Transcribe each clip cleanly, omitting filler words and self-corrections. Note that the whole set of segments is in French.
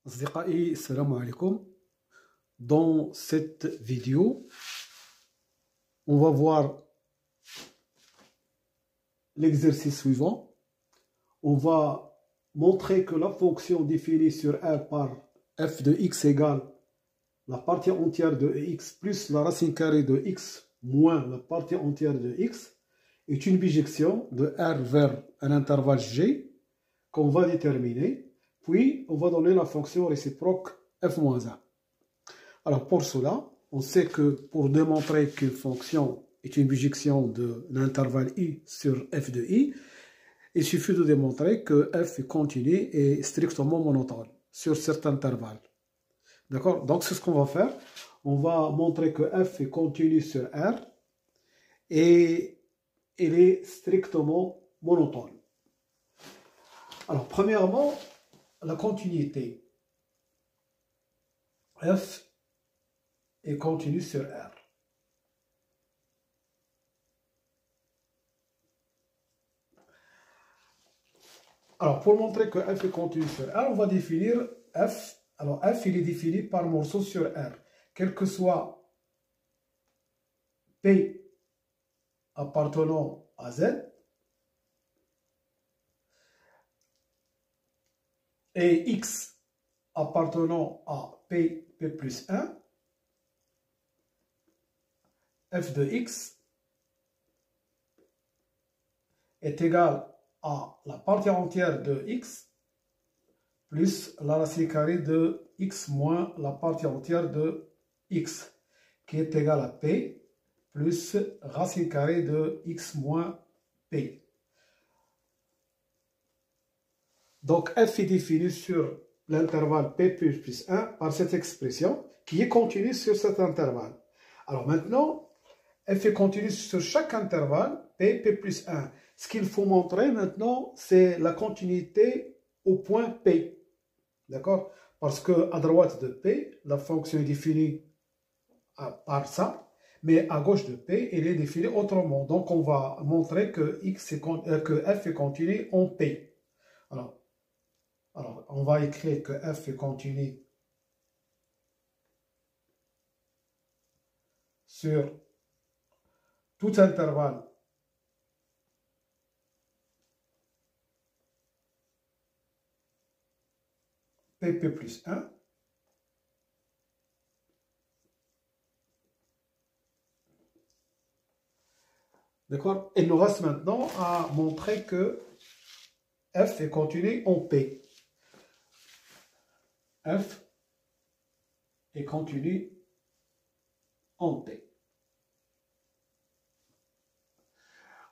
أصدقائي السلام عليكم. Dans cette vidéo, on va voir l'exercice suivant. On va montrer que la fonction définie sur R par f de x égale la partie entière de x plus la racine carrée de x moins la partie entière de x est une bijection de R vers un intervalle G qu'on va déterminer. Puis, on va donner la fonction réciproque f-1. Alors, pour cela, on sait que pour démontrer qu'une fonction est une bijection de l'intervalle i sur f de i, il suffit de démontrer que f est continu et strictement monotone sur cet intervalle. D'accord? Donc, c'est ce qu'on va faire. On va montrer que f est continu sur R et il est strictement monotone. Alors, premièrement, la continuité. F est continu sur R. Alors, pour montrer que f est continu sur R, on va définir f. Alors, f, il est défini par morceau sur R. Quel que soit P appartenant à Z, et x appartenant à P plus 1, f de x est égal à la partie entière de x plus la racine carrée de x moins la partie entière de x, qui est égal à P plus racine carrée de x moins P. Donc, f est défini sur l'intervalle P plus 1 par cette expression qui est continue sur cet intervalle. Alors maintenant, f est continu sur chaque intervalle P plus 1. Ce qu'il faut montrer maintenant, c'est la continuité au point P. D'accord? Parce qu'à droite de P, la fonction est définie par ça, mais à gauche de P, elle est définie autrement. Donc, on va montrer que f est continu en P. Alors, on va écrire que f est continu sur tout intervalle P plus 1. D'accord? Il nous reste maintenant à montrer que f est continu en P. F est continu en P.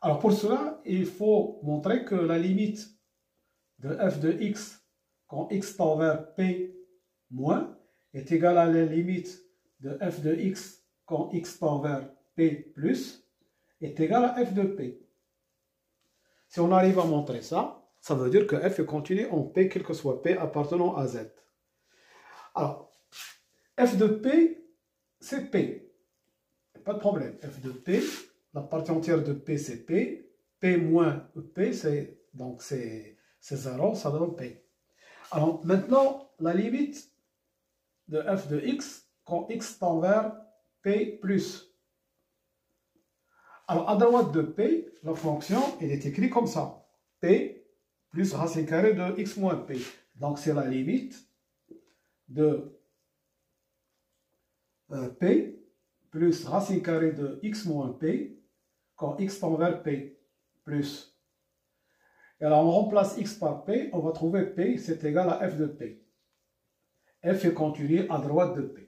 Alors pour cela, il faut montrer que la limite de f de x quand x tend vers P moins est égale à la limite de f de x quand x tend vers P plus est égale à f de P. Si on arrive à montrer ça, ça veut dire que f est continu en P, quel que soit P appartenant à Z. Alors, f de P, c'est P. Pas de problème. F de P, la partie entière de P, c'est P. P moins P, donc c'est 0, ça donne P. Alors, maintenant, la limite de f de x quand x tend vers P plus. Alors, à droite de P, la fonction, elle est écrite comme ça. P plus racine carrée de x moins P. Donc, c'est la limite de P plus racine carrée de x moins P quand x tend vers P plus. Et alors, on remplace x par P, on va trouver P, c'est égal à f de P. F est continu à droite de P.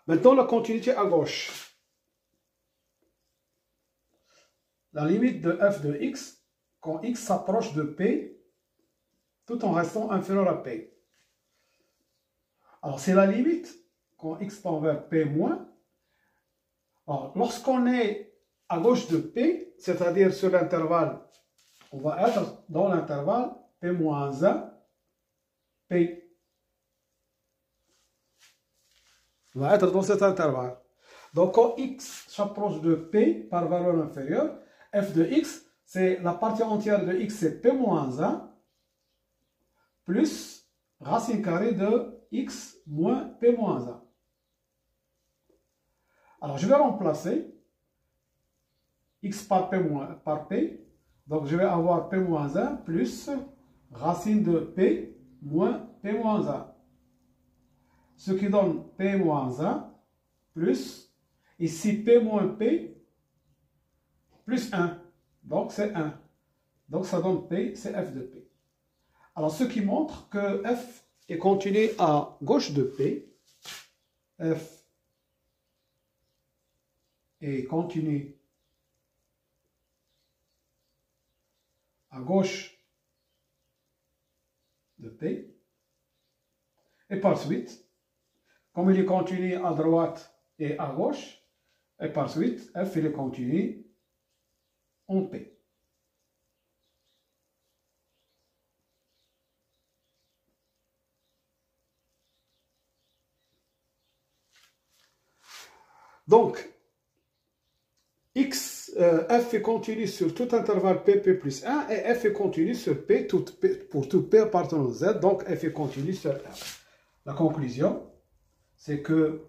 Maintenant, la continuité à gauche. La limite de f de x quand x s'approche de P tout en restant inférieur à P. Alors, c'est la limite quand x tend vers P moins. Alors, lorsqu'on est à gauche de P, c'est-à-dire sur l'intervalle, on va être dans l'intervalle P moins 1, P. va être dans cet intervalle. Donc, quand x s'approche de p par valeur inférieure, f de x, c'est la partie entière de x, c'est p moins 1, plus racine carrée de x moins p moins 1. Alors, je vais remplacer x par p. Donc, je vais avoir p moins 1 plus racine de p moins p moins 1. Ce qui donne p moins 1 plus, ici p moins p, plus 1. Donc, c'est 1. Donc, ça donne p, c'est f de p. Alors, ce qui montre que f est continu à gauche de p. F est continu à gauche de P. Et par suite, comme il est continu à droite et à gauche, et par suite, F il est continu en P. Donc, f est continu sur tout intervalle p plus 1 et f est continu sur p, pour tout p appartenant à z, donc f est continu sur R. La conclusion, c'est que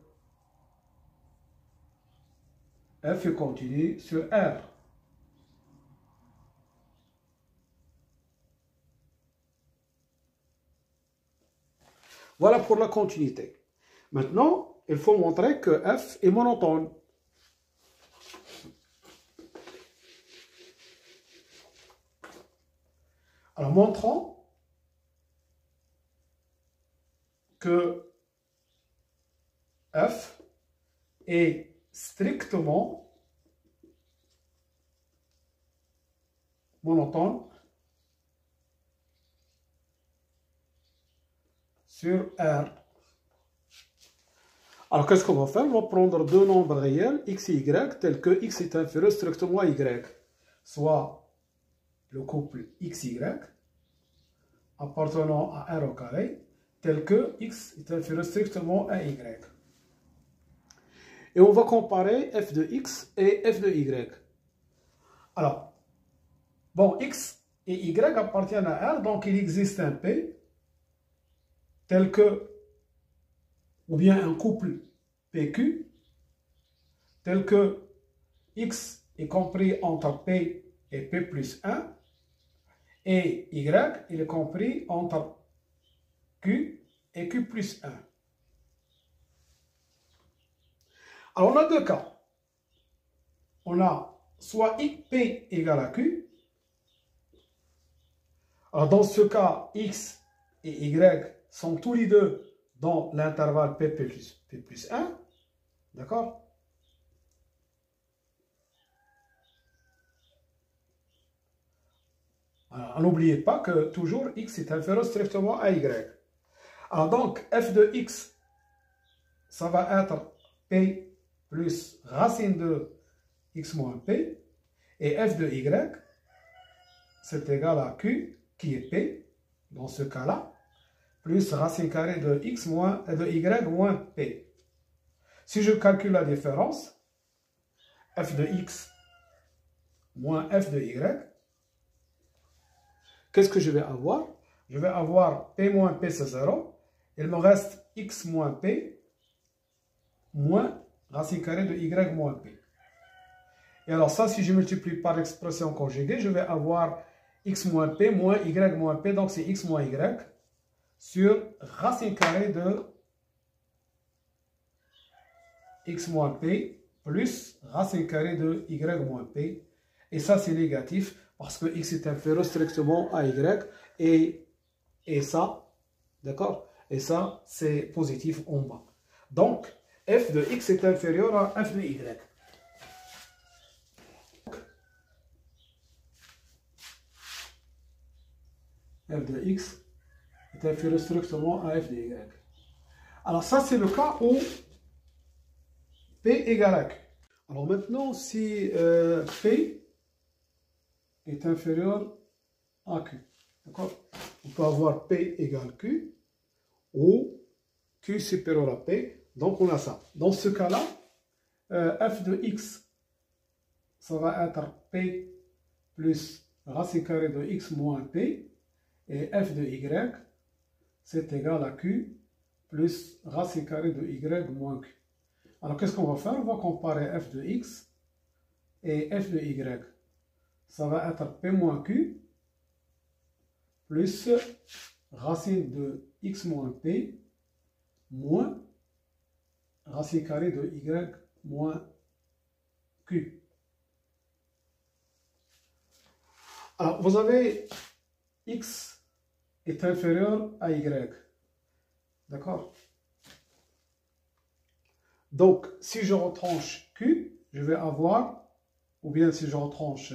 f est continu sur R. Voilà pour la continuité. Maintenant, il faut montrer que f est monotone. Alors, montrons que f est strictement monotone sur R. Alors, qu'est-ce qu'on va faire? On va prendre deux nombres réels, x et y, tels que x est inférieur strictement à y, soit le couple xy appartenant à R au carré, tel que x est inférieur strictement à y. Et on va comparer f de x et f de y. Alors, bon, x et y appartiennent à R, donc il existe un P, tel que, ou bien un couple PQ, tel que x est compris entre P et P plus 1, et y, il est compris entre Q et Q plus 1. Alors, on a deux cas. On a soit P égale à Q. Alors, dans ce cas, X et Y sont tous les deux dans l'intervalle P plus 1. D'accord? Alors, n'oubliez pas que toujours X est inférieur strictement à Y. Alors, donc, f de X, ça va être P plus racine de x moins p, et f de y, c'est égal à q, qui est p, dans ce cas-là, plus racine carrée de x moins, de y moins p. Si je calcule la différence, f de x moins f de y, qu'est-ce que je vais avoir? Je vais avoir p moins p, c'est 0. Il me reste x moins p moins racine carrée de y moins p. Et alors ça, si je multiplie par l'expression conjuguée, je vais avoir x moins p moins y moins p, donc c'est x moins y, sur racine carrée de x moins p plus racine carrée de y moins p. Et ça, c'est négatif parce que x est inférieur strictement à y. Et ça, d'accord? Et ça, c'est positif en bas. Donc, f de x est inférieur à f de y. f de x est inférieur strictement à f de y. Alors ça, c'est le cas où P égale à Q. Alors maintenant, si P est inférieur à Q, d'accord? On peut avoir P égale Q ou Q supérieur à P. Donc, on a ça. Dans ce cas-là, f de x, ça va être p plus racine carrée de x moins p. Et f de y, c'est égal à q plus racine carrée de y moins q. Alors, qu'est-ce qu'on va faire? On va comparer f de x et f de y. Ça va être p moins q plus racine de x moins p moins racine carrée de y moins q. Alors, vous avez x est inférieur à y. D'accord? Donc, si je retranche q, je vais avoir, ou bien si je retranche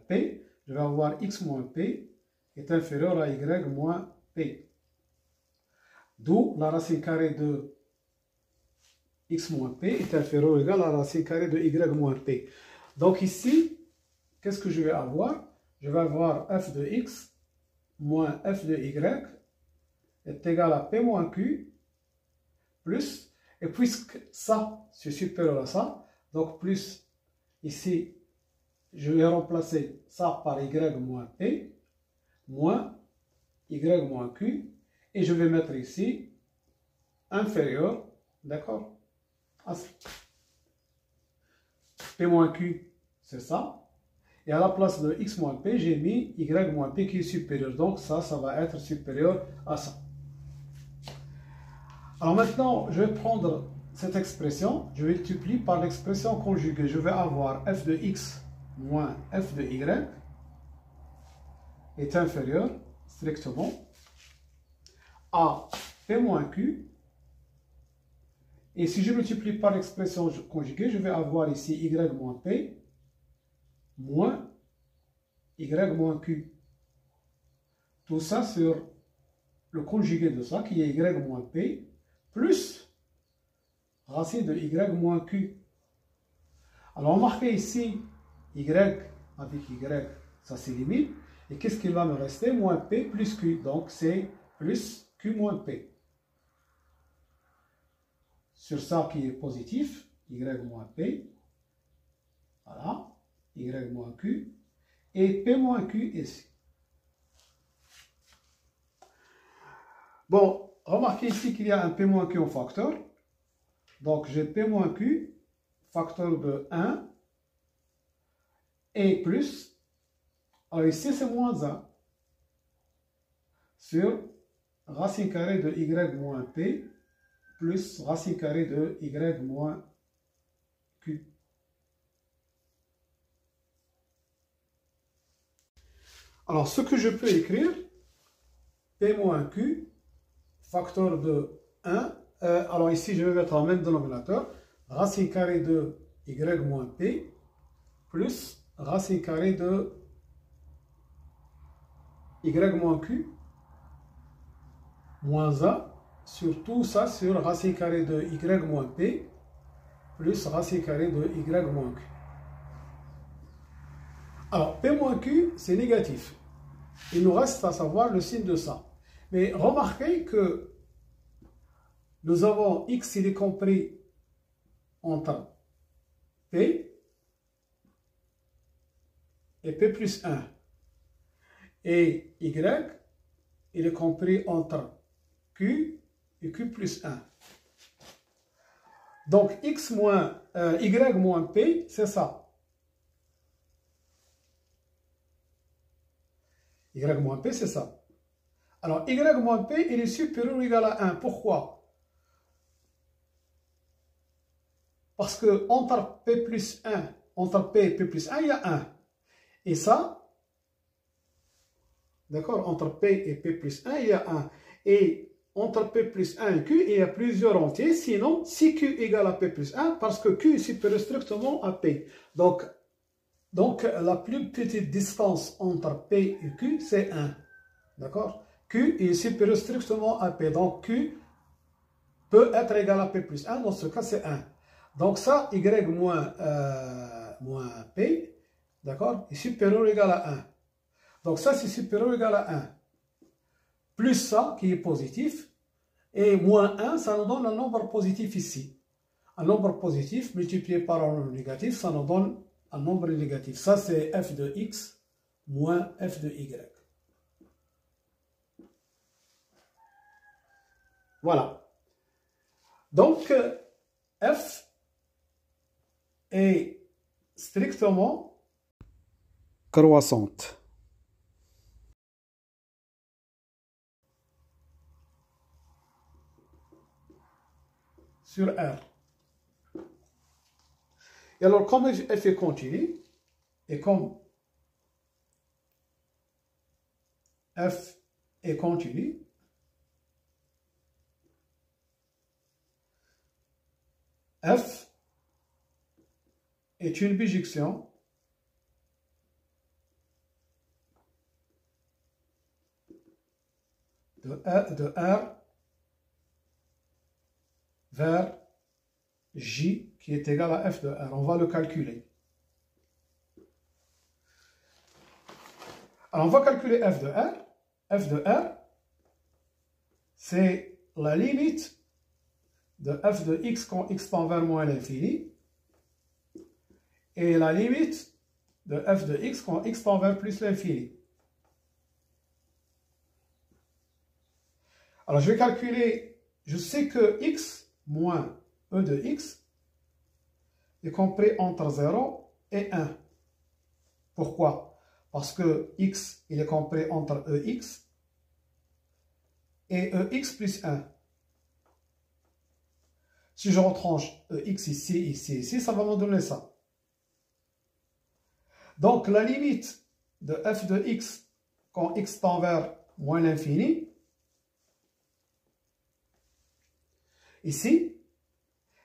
p, je vais avoir x moins p est inférieur à y moins p. D'où la racine carrée de x moins p est inférieure ou égale à la racine carrée de y moins p. Donc ici, qu'est-ce que je vais avoir? Je vais avoir f de x moins f de y est égal à p moins q plus, et puisque ça, c'est supérieur à ça, donc plus, ici, je vais remplacer ça par y moins p, moins y moins q, et je vais mettre ici inférieur, d'accord, à ça. P moins q, c'est ça. Et à la place de x moins p, j'ai mis y moins p qui est supérieur. Donc ça va être supérieur à ça. Alors maintenant, je vais prendre cette expression, je vais multiplier par l'expression conjuguée. Je vais avoir f de x moins f de y est inférieur strictement à p moins q. Et si je multiplie par l'expression conjuguée, je vais avoir ici y moins p moins y moins q. Tout ça sur le conjugué de ça, qui est y moins p, plus racine de y moins q. Alors, remarquez ici, y avec y, ça s'élimine. Et qu'est-ce qu'il va me rester? Moins p plus q. Donc, c'est plus q moins p. Sur ça qui est positif, y moins p, voilà, y moins q, et p moins q ici. Bon, remarquez ici qu'il y a un p moins q en facteur. Donc, j'ai p moins q, facteur de 1, et plus, alors ici c'est moins 1, sur racine carrée de y moins p, plus racine carrée de y moins q. Alors, ce que je peux écrire, p moins q, facteur de 1, alors ici je vais mettre en même dénominateur, racine carrée de y moins p, plus racine carrée de y moins q, moins 1, sur tout ça, sur racine carrée de y moins p, plus racine carrée de y moins q. Alors, p moins q, c'est négatif. Il nous reste à savoir le signe de ça. Mais remarquez que nous avons x, il est compris entre p et p plus 1. Et y, il est compris entre q et q plus 1. Donc, x moins, y moins p, c'est ça. Y moins p, c'est ça. Alors, y moins p, il est supérieur ou égal à 1. Pourquoi? Parce que entre p plus 1, entre p et p plus 1, il y a 1. Et ça, d'accord, entre p et p plus 1, il y a 1. Et entre p plus 1 et q, il y a plusieurs entiers. Sinon, si q égale à p plus 1, parce que q est supérieur strictement à p. Donc, la plus petite distance entre P et Q, c'est 1. D'accord? Q est supérieur strictement à P. Donc, Q peut être égal à P plus 1. Dans ce cas, c'est 1. Donc, ça, Y moins P, d'accord, est supérieur ou égal à 1. Donc, ça, c'est supérieur ou égal à 1. Plus ça, qui est positif. Et moins 1, ça nous donne un nombre positif ici. Un nombre positif multiplié par un nombre négatif, ça nous donne un nombre négatif. Ça, c'est f de x moins f de y. Voilà. Donc, f est strictement croissante. Sur R. Et alors, comme f est continu, et comme f est continu, f est une bijection de R vers J qui est égal à f de R. On va le calculer. Alors, on va calculer f de R. F de R, c'est la limite de f de x quand x tend vers moins l'infini et la limite de f de x quand x tend vers plus l'infini. Alors, je vais calculer, je sais que x moins e de x est compris entre 0 et 1. Pourquoi? Parce que x, il est compris entre ex et ex plus 1. Si je retranche ex ici, ici, ici, ça va me donner ça. Donc, la limite de f de x quand x tend vers moins l'infini, ici,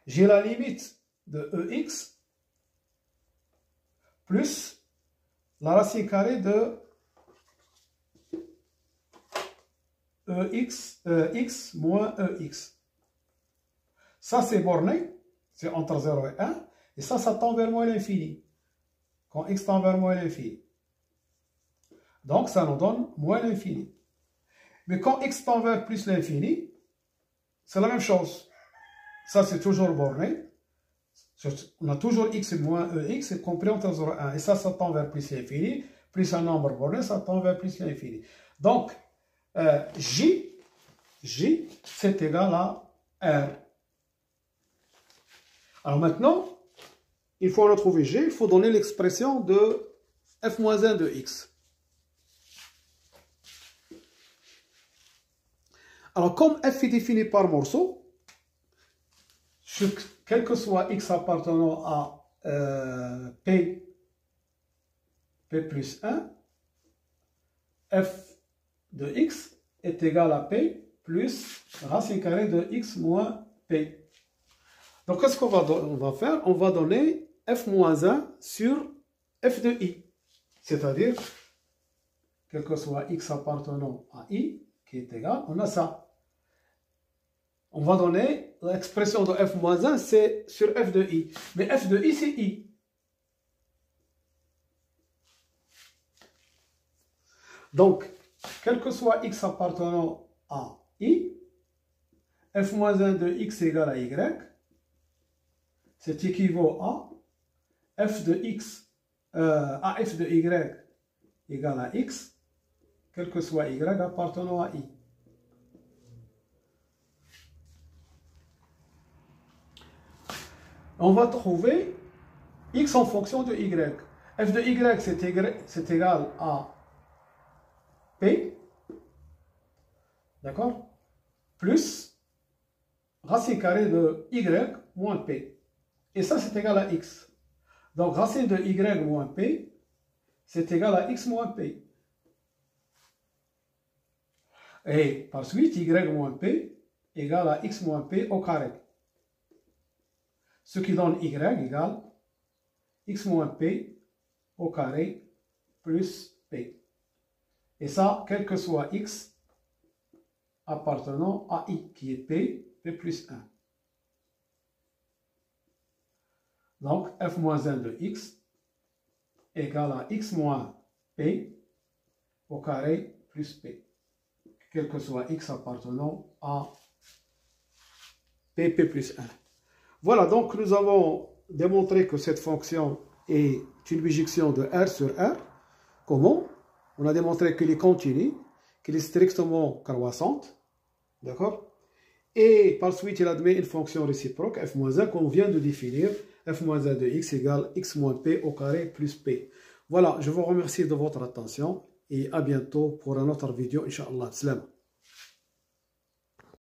j'ai la limite de ex plus la racine carrée de x moins ex. Ça, c'est borné, c'est entre 0 et 1, et ça tend vers moins l'infini, quand x tend vers moins l'infini. Donc, ça nous donne moins l'infini. Mais quand x tend vers plus l'infini, c'est la même chose. Ça, c'est toujours borné. On a toujours x moins ex, compris entre 0 et 1. Et ça tend vers plus l'infini. Plus un nombre borné, ça tend vers plus l'infini. Donc, J, c'est égal à R. Alors maintenant, il faut retrouver G, il faut donner l'expression de f moins 1 de x. Alors, comme f est défini par morceau, quel que soit x appartenant à p plus 1, f de x est égal à p plus racine carrée de x moins p. Donc, qu'est-ce qu'on va faire? On va donner f moins 1 sur f de i. C'est-à-dire, quel que soit x appartenant à i, qui est égal, on a ça. On va donner l'expression de f moins 1, c'est sur f de i. Mais f de i, c'est i. Donc, quel que soit x appartenant à i, f moins 1 de x égale à y, c'est équivaut à f de x, à f de y égale à x, quel que soit y appartenant à i. On va trouver x en fonction de y. F de y, c'est égal à p, d'accord, plus racine carrée de y moins p. Et ça, c'est égal à x. Donc, racine de y moins p, c'est égal à x moins p. Et par suite, y moins p égale à x moins p au carré. Ce qui donne y égale x moins p au carré plus p. Et ça, quel que soit x appartenant à i, qui est p plus 1. Donc, f moins 1 de x égale à x moins p au carré plus p. Quel que soit x appartenant à pp plus 1. Voilà, donc nous avons démontré que cette fonction est une bijection de R sur R. Comment? On a démontré qu'elle est continue, qu'elle est strictement croissante. D'accord? Et par suite, il admet une fonction réciproque, f-1, qu'on vient de définir, f-1 de x égale x moins p au carré plus p. Voilà, je vous remercie de votre attention et à bientôt pour une autre vidéo, Inch'Allah. Salam.